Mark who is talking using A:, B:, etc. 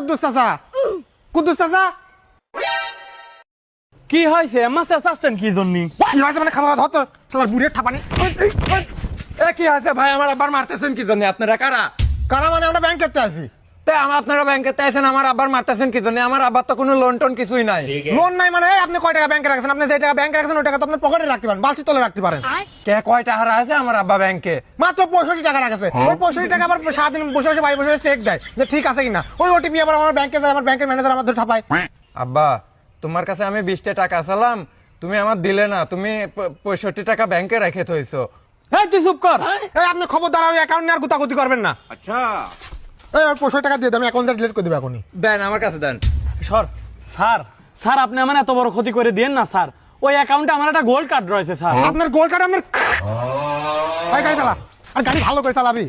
A: কুদ্দুস চাচা, কুদ্দুস চাচা
B: কি হয়েছে মাসে চাচ্ছেন কি জন্য?
A: কি হয়েছে মানে খালা ধর তো শালার বুড়ির ঠাপানি।
C: এ কি আছে ভাই, আমার আব্বার মারতেছেন কি জন্য? আপনারা কারা?
A: কারা মানে আমরা ব্যাংক করতে আসি।
C: তাই আপনারা ব্যাংকে আছেন, আমার আব্বার মারতেছেন কি জন্য? আমার আব্বার তো কোনো লোন টোন কিছুই নাই।
A: লোন নাই মানে এই আপনি কয় টাকা ব্যাংকে রাখছেন? আপনি যে টাকা ব্যাংকে রাখছেন ওই টাকা তো আপনার পকেটে রাখতে পারেন, বালতির তলে রাখতে পারেন।
C: কে কয় টাকা আছে আমার আব্বা ব্যাংকে?
A: মাত্র 65 টাকা রাখছে। ওই 65 টাকা আবার সারাদিন বসে বসে বাড়ি বসে চেক দেয় যে ঠিক আছে কিনা। ওই ওটিপি আবার আমার ব্যাংকে যায়, আমার ব্যাংকের ম্যানেজার আমার ধরে ঠাপায়।
C: আব্বা, তোমার কাছে আমি 20 টাকা চালাম, তুমি আমার দিলে না, তুমি 65 টাকা ব্যাংকে রেখে থইছো।
B: এই তুই চুপ কর।
A: এই আপনি খবরদার ওই অ্যাকাউন্ট নিয়ে আর গুতাগুতি করবেন না।
C: আচ্ছা
A: এই 65 টাকা দিয়ে দেন, আমি অ্যাকাউন্ট ডিলিট করে দেব এখনই।
C: দেন, আমার কাছে দেন।
B: সর স্যার, স্যার আপনি আমার এত বড় ক্ষতি করে দিয়েন না স্যার। ওই অ্যাকাউন্টে আমার একটা গোল্ড কার্ড রয়েছে স্যার।
A: আপনার গোল কার্ড আপনার। এই গাড়ি চালা, আর গাড়ি ভালো করে চালাবি।